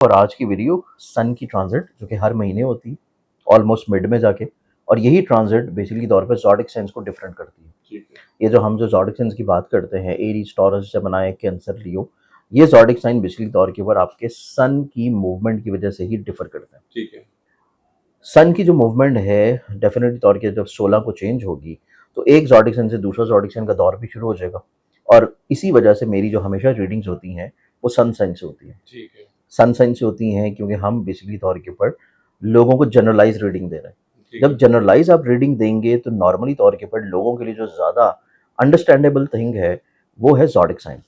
और आज की वीडियो सन की ट्रांजिट जो कि हर महीने होती है ऑलमोस्ट मिड में जाके, और यही ट्रांजिट बेसिकली तौर पे ज़ोडिक साइंस को डिफरेंट करती है। ठीक है। ये जो हम जो ज़ोडिक साइंस की बात करते हैं, एरीज, टॉरस, जेमिनी, कैंसर, लियो, ये ज़ोडिक साइन बेसिकली तौर के ऊपर आपके सन की मूवमेंट की वजह से ही डिफर करते हैं। ठीक है। सन की जो मूवमेंट है डेफिनेटली तौर के जब 16 को चेंज होगी तो एक ज़ोडिक साइन से दूसरा ज़ोडिक साइन का दौर भी शुरू हो जाएगा, और इसी वजह से मेरी जो हमेशा रीडिंग्स होती हैं वो सन साइन से होती हैं। ठीक है। सन साइन से होती हैं क्योंकि हम बेसिकली तौर के ऊपर लोगों को जनरलाइज रीडिंग दे रहे हैं। ठीक जब है। जनरलाइज आप रीडिंग देंगे तो नॉर्मली तौर के ऊपर लोगों के लिए जो ज़्यादा अंडरस्टैंडेबल थिंग है वो है ज़ोडिक साइन।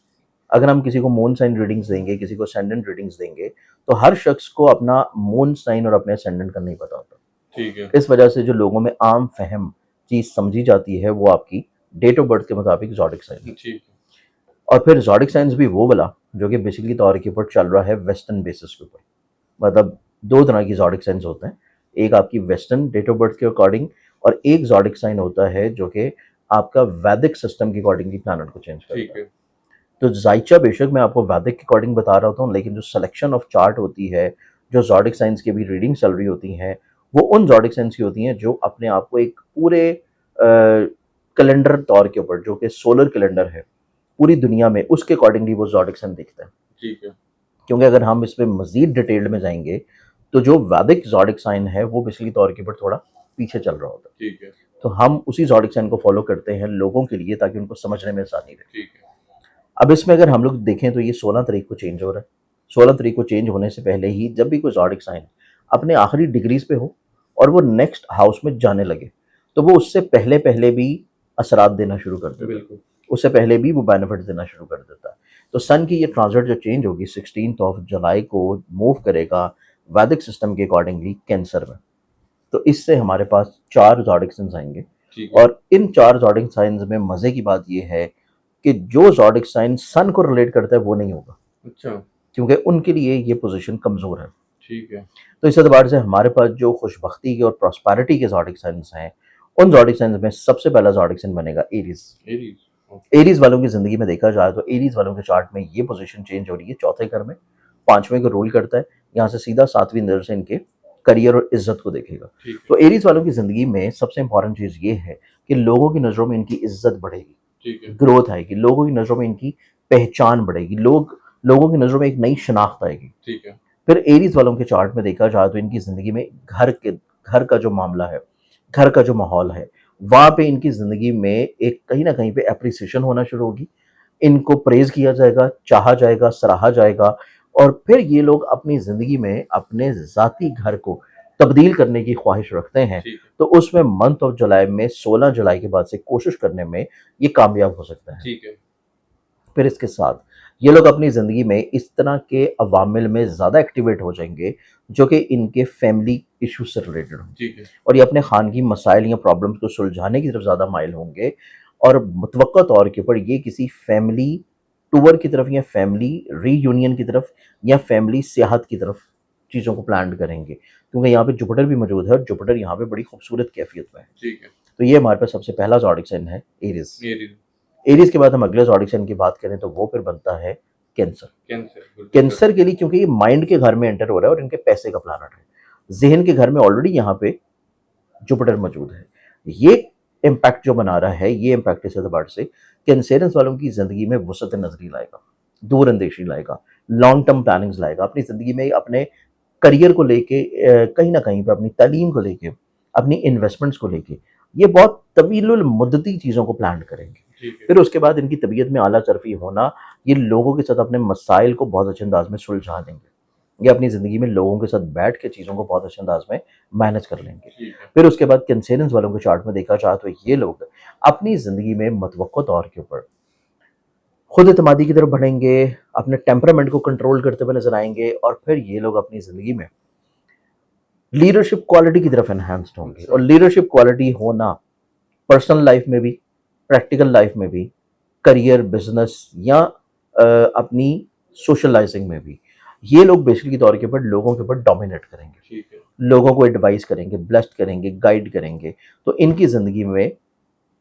अगर हम किसी को मून साइन रीडिंग्स देंगे, किसी को असेंडेंट रीडिंग्स देंगे, तो हर शख्स को अपना मून साइन और अपने असेंडेंट का नहीं पता होता। ठीक है। इस वजह से जो लोगों में आम फहम चीज़ समझी जाती है वो आपकी डेट ऑफ बर्थ के मुताबिक ज़ोडिक साइन है। ठीक है। और फिर ज़ोडिक साइंस भी वो वाला जो कि बेसिकली तौर के ऊपर चल रहा है वेस्टर्न बेसिस के ऊपर। मतलब दो तरह की ज़ोडिक साइंस होते हैं, एक आपकी वेस्टर्न डेट ऑफ बर्थ के अकॉर्डिंग, और एक ज़ोडिक साइन होता है जो कि आपका वैदिक सिस्टम के अकॉर्डिंगली प्लैनेट को चेंज ठीक करता है। है। तो जायचा बेशक मैं आपको वैदिक के अकॉर्डिंग बता रहा होता हूँ, लेकिन जो सिलेक्शन ऑफ चार्ट होती है, जो ज़ोडिक साइंस की भी रीडिंग चल रही होती हैं, वो उन ज़ोडिक साइंस की होती हैं जो अपने आप को एक पूरे कैलेंडर तौर के ऊपर, जो कि सोलर कैलेंडर है पूरी दुनिया में, उसके अकॉर्डिंगली वो ज़ोडिक साइन दिखता है। ठीक है। क्योंकि अगर हम इस पे मज़ीद डिटेल में जाएँगे, तो जो वैदिक ज़ोडिक साइन है, वो बेसिकली तौर के ऊपर थोड़ा पीछे चल रहा होता है। ठीक है। तो हम उसी ज़ोडिक साइन को फ़ॉलो करते हैं लोगों के लिए, ताकि उनको समझने में आसानी रहे। ठीक है। अब इसमें अगर हम लोग देखें तो ये 16 तारीख को चेंज हो रहा है। 16 तारीख को चेंज होने से पहले ही जब भी कोई ज़ोडिक साइन अपने आखिरी डिग्रीज़ पे हो और वो नेक्स्ट हाउस में जाने लगे, तो वो उससे पहले-पहले भी असरात देना शुरू कर देता है। बिल्कुल। उससे पहले भी वो बेनिफिट्स देना शुरू कर देता है। तो सन की ये ट्रांजिट जो चेंज होगी 16th ऑफ जुलाई को मूव करेगा वैदिक सिस्टम के अकॉर्डिंगली कैंसर में। तो इससे हमारे पास 4 ज़ोडिक साइन्स आएँगे, ठीक है। और इन 4 ज़ोडिक साइन्स में मज़े की बात ये है कि जो ज़ोडिक साइन सन को रिलेट करता है वो नहीं होगा, अच्छा। क्योंकि उनके लिए ये पोज़ीशन कमज़ोर है। ठीक है। तो इस एतबार से हमारे पास जो खुशबख्ती के और प्रॉस्पेरिटी के ज़ोडिक साइन्स हैं, उन ज़ोडिक साइन्स में सबसे पहला ज़ोडिक साइन बनेगा एरीज़। एरीज। ओके। एरीज़ वालों की ज़िंदगी में देखा जाए तो एरीज़ वालों के चार्ट में ये पोज़ीशन चेंज हो रही है चौथे घर में, 5वें को रूल करता है, यहाँ से सीधा 7वीं नज़र से इनके करियर और इज़्ज़त को देखेगा। ठीक तो है। एरीज़ वालों की ज़िंदगी में सबसे इम्पोर्टेंट चीज़ ये है कि लोगों की नज़रों में इनकी इज़्ज़त बढ़ेगी, ठीक है। ग्रोथ आएगी, लोगों की नज़रों में इनकी पहचान बढ़ेगी, लोगों की नज़रों में एक नई शनाख्त आएगी। ठीक है। फिर एरीज़ वालों के चार्ट में देखा जाए तो इनकी ज़िंदगी में घर का जो मामला है, घर का जो माहौल है, वहाँ पे इनकी ज़िंदगी में एक कहीं न कहीं पे एप्रिसिएशन होना शुरू होगी। इनको प्रेज़ किया जाएगा, चाहा जाएगा, सराहा जाएगा, और फिर ये लोग अपनी ज़िंदगी में अपने ज़ाती घर को तब्दील करने की ख्वाहिश रखते हैं। ठीक है। तो उसमें मंथ ऑफ जुलाई में 16 जुलाई के बाद से कोशिश करने में ये कामयाब हो सकते हैं। ठीक है। फिर इसके साथ ये लोग अपनी ज़िंदगी में इस तरह के अवामिल में ज़्यादा एक्टिवेट हो जाएँगे जो कि इनके फैमिली इश्यू से रिलेटेड हों, ठीक है। और ये अपने खानगी मसाइल या प्रॉब्लम्स को सुलझाने की तरफ ज़्यादा माइल होंगे, और मुतवक्का तौर के ऊपर ये किसी फैमिली टूर की तरफ, या फैमिली रीयूनियन की तरफ, या फैमिली सियाहत की तरफ चीज़ों को प्लान करेंगे, क्योंकि यहाँ पे जुपिटर भी मौजूद है और जुपिटर यहाँ पे बड़ी खूबसूरत कैफियत में है। ठीक है। तो ये हमारे पास सबसे पहला ज़ोडिक साइन है एरीज़। एरीज। एरीज़ के बाद हम अगले ज़ोडिक साइन की बात करें तो वो फिर बनता है कैंसर। कैंसर। बिल्कुल सर। कैंसर के लिए क्योंकि ये माइंड के घर में एंटर हो रहा है और इनके पैसे का प्लैनेट है। ज़हन के घर में ऑलरेडी यहाँ पे जुपिटर मौजूद है। ये इम्पैक्ट जो बना रहा है, ये इम्पैक्ट इस एतबार से कैंसेरियंस वालों की ज़िंदगी में वसअत नज़री लाएगा, दूरअंदेशी लाएगा, लॉन्ग टर्म प्लानिंग्स लाएगा। अपनी ज़िंदगी में अपने करियर को लेके कहीं न कहीं पे अपनी तालीम को लेके, अपनी इन्वेस्टमेंट्स को लेके, ये बहुत तवीलुल मुद्दती चीज़ों को प्लान करेंगे। ठीक है। फिर उसके बाद इनकी तबीयत में आला चरफ़ी होना, ये लोगों के साथ अपने मसाइल को बहुत अच्छे अंदाज़ में सुलझा लेंगे। ये अपनी ज़िंदगी में लोगों के साथ बैठ के चीज़ों को बहुत अच्छे अंदाज़ में मैनेज कर लेंगे। ठीक है। फिर उसके बाद कैंसेरियंस वालों के चार्ट में देखा जाए तो ये लोग अपनी ज़िंदगी में मुतवक्का तौर के ऊपर खुद एतमादी की तरफ बढ़ेंगे, अपने टेम्परामेंट को कंट्रोल करते हुए नज़र आएँगे, और फिर ये लोग अपनी ज़िंदगी में लीडरशिप क्वालिटी की तरफ एनहांस्ड होंगे। अच्छा। और लीडरशिप क्वालिटी होना पर्सनल लाइफ में भी, प्रैक्टिकल लाइफ में भी, करियर, बिजनेस, या अपनी सोशलाइजिंग में भी, ये लोग बेसिकली तौर के ऊपर लोगों के ऊपर डोमिनेट करेंगे, ठीक है। लोगों को एडवाइस करेंगे, ब्लेस्ड करेंगे, गाइड करेंगे। तो इनकी ज़िंदगी में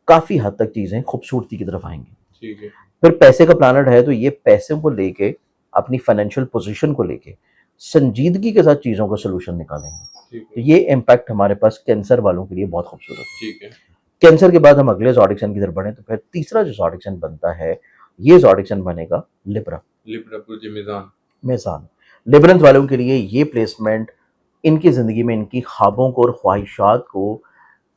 काफ़ी हद तक चीज़ें खूबसूरती की तरफ आएंगी। ठीक है। फिर पैसे का प्लानट है तो ये पैसों को लेके, अपनी फाइनेंशियल पोजीशन को लेके संजीदगी के साथ चीज़ों का सोल्यूशन निकालेंगे। ठीक तो है। ये इम्पैक्ट हमारे पास कैंसर वालों के लिए बहुत खूबसूरत है। ठीक है। कैंसर के बाद हम अगले ज़ोडिक साइन की तरफ बढ़ें तो फिर तीसरा जो ज़ोडिक साइन बनता है, ये ज़ोडिक साइन बनेगा लिब्रा, लिब्रा पुरजी मिजान। मेज़ान। लिब्रंस वालों के लिए ये प्लेसमेंट इनकी ज़िंदगी में इनकी ख्वाबों को और ख्वाहिशात को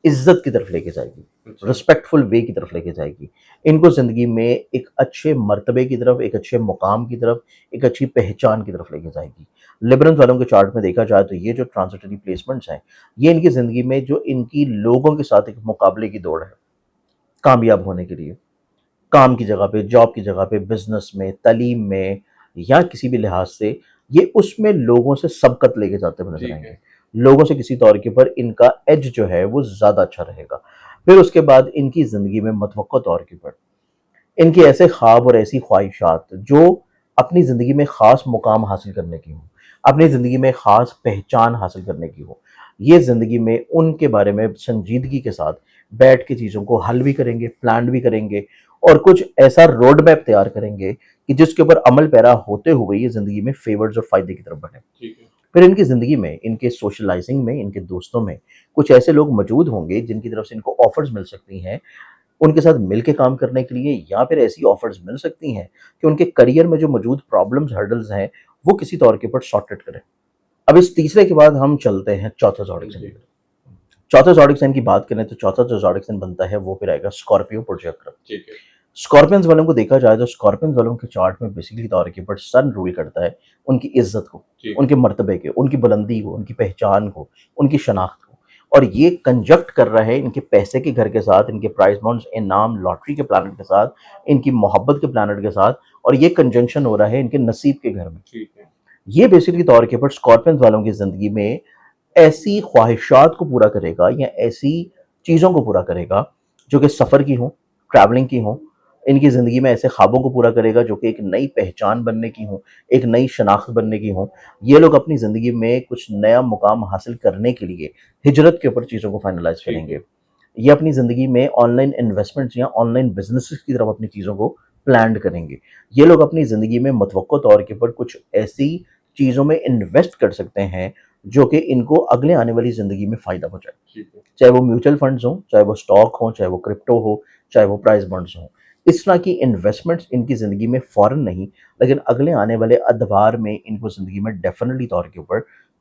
इज़्ज़त की तरफ लेके जाएगी, अच्छा। रिस्पेक्टफुल वे की तरफ लेके जाएगी। इनको ज़िंदगी में एक अच्छे मर्तबे की तरफ, एक अच्छे मुकाम की तरफ, एक अच्छी पहचान की तरफ लेके जाएगी। लिब्रंस वालों के चार्ट में देखा जाए तो ये जो ट्रांजिटरी प्लेसमेंट्स हैं, ये इनकी ज़िंदगी में जो इनकी लोगों के साथ एक मुकाबले की दौड़ है, कामयाब होने के लिए, काम की जगह पे, जॉब की जगह पे, बिज़नेस में, तालीम में या किसी भी लिहाज से, ये उसमें लोगों से सबकत लेके जाते हुए नज़र ठीक आएँगे। है। लोगों से किसी तौर के ऊपर इनका एज जो है वो ज़्यादा अच्छा रहेगा। फिर उसके बाद इनकी ज़िंदगी में मतवक्को तौर के ऊपर इनके ऐसे ख्वाब और ऐसी ख्वाहिशात जो अपनी ज़िंदगी में ख़ास मुकाम हासिल करने की हो, अपनी ज़िंदगी में ख़ास पहचान हासिल करने की हो, ये ज़िंदगी में उनके बारे में संजीदगी के साथ बैठ के चीज़ों को हल भी करेंगे, प्लान भी करेंगे और कुछ ऐसा रोड मैप तैयार करेंगे कि जिसके ऊपर अमल पैरा होते हुए ये ज़िंदगी में फ़ेवर्स और फ़ायदे की तरफ बढ़े। ठीक है। फिर इनकी ज़िंदगी में, इनके सोशलाइज़िंग में, इनके दोस्तों में कुछ ऐसे लोग मौजूद होंगे जिनकी तरफ से इनको ऑफ़र्स मिल सकती हैं, उनके साथ मिल के काम करने के लिए या फिर ऐसी ऑफ़र्स मिल सकती हैं कि उनके करियर में जो मौजूद प्रॉब्लम्स, हर्डल्स हैं, वो किसी तौर के ऊपर सॉर्टेड करें। अब इस तीसरे के बाद हम चलते हैं चौथे ज़ोडिक साइन की जी। तरफ। चौथे ज़ोडिक साइन की बात करें तो चौथा जो ज़ोडिक साइन बनता है वो फिर आएगा स्कॉर्पियो प्रोजेक्टर। ठीक है। स्कॉर्पियंस वालों को देखा जाए तो स्कॉर्पियंस वालों के चार्ट में बेसिकली तौर के ऊपर सन रूल करता है उनकी इज्जत को, ठीक। उनके मर्तबे के, उनकी बुलंदी को, उनकी पहचान को, उनकी शनाख्त को। और ये कंजक्ट कर रहा है इनके पैसे के घर के साथ, इनके प्राइज बॉन्ड्स, इनाम, लॉटरी के प्लैनेट के साथ, इनकी मोहब्बत के प्लैनेट के साथ और ये कंजंक्शन हो रहा है इनके नसीब के घर में। ठीक है। ये बेसिकली तौर के ऊपर स्कॉर्पियंस वालों की ज़िंदगी में ऐसी ख्वाहिशात को पूरा करेगा या ऐसी चीज़ों को पूरा करेगा जो कि सफ़र की हों, ट्रैवलिंग की हों। इनकी ज़िंदगी में ऐसे ख्वाबों को पूरा करेगा जो कि एक नई पहचान बनने की हों, एक नई शनाख्त बनने की हों। ये लोग अपनी ज़िंदगी में कुछ नया मुकाम हासिल करने के लिए हिजरत के ऊपर चीज़ों को फाइनलाइज़ ठीक करेंगे। है। ये अपनी ज़िंदगी में ऑनलाइन इन्वेस्टमेंट्स या ऑनलाइन बिज़नेसेस की तरफ अपनी चीज़ों को प्लान्ड करेंगे। ये लोग अपनी ज़िंदगी में मतवक्को तौर के ऊपर कुछ ऐसी चीज़ों में इन्वेस्ट कर सकते हैं जो कि इनको अगले आने वाली ज़िंदगी में फ़ायदा पहुँचाए। ठीक है। चाहे वो म्यूचुअल फंड्स हों, चाहे वो स्टॉक हों, चाहे वो क्रिप्टो हो, चाहे वो प्राइस बॉन्ड्स हों। इस तरह की इन्वेस्टमेंट्स इनकी ज़िंदगी में फ़ौरन नहीं, लेकिन अगले आने वाले अदवार में इनको ज़िंदगी में डेफ़िनिटली तौर के ऊपर,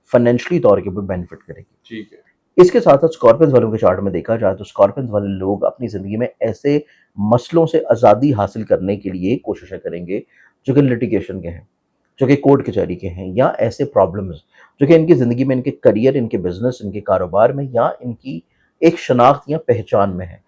फ़ाइनेंशियली तौर के ऊपर बेनिफिट करेगी। ठीक है। इसके साथ-साथ स्कॉर्पियंस वालों के चार्ट में देखा जाए तो स्कॉर्पियंस वाले लोग अपनी ज़िंदगी में ऐसे मसलों से आज़ादी हासिल करने के लिए कोशिशें करेंगे जो कि लिटिगेशन के हैं, जो कि कोर्ट कचहरी के हैं या ऐसे प्रॉब्लम्स जो कि इनकी ज़िंदगी में, इनके करियर, इनके बिज़नेस, इनके कारोबार में या इनकी एक शनाख्त या पहचान में है।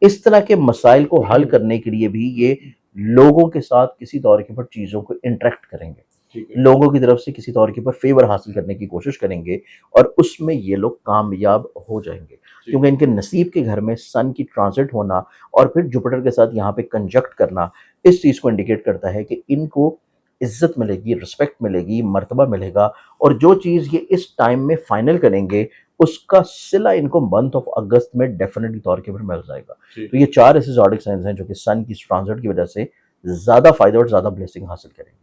इस तरह के मसाइल को हल करने के लिए भी ये लोगों के साथ किसी तौर के ऊपर चीज़ों को इंटरैक्ट करेंगे। ठीक है। लोगों की तरफ से किसी तौर के ऊपर फ़ेवर हासिल करने की कोशिश करेंगे और उसमें ये लोग कामयाब हो जाएँगे। ठीक। क्योंकि इनके नसीब के घर में सन की ट्रांज़िट होना और फिर जुपिटर के साथ यहाँ पे कंजक्ट करना, इस चीज़ को इंडिकेट करता है कि इनको इज़्ज़त मिलेगी, रिस्पेक्ट मिलेगी, मर्तबा मिलेगा और जो चीज़ ये इस टाइम में फाइनल करेंगे, उसका सिला इनको मंथ ऑफ अगस्त में डेफ़िनिटली तौर के ऊपर मिल जाएगा। ठीक। तो ये 4 ऐसे ज़ोडिक साइन्स हैं जो कि सन की इस ट्रांज़िट की वजह से ज़्यादा फ़ायदा और ज़्यादा ब्लेसिंग हासिल करेंगे।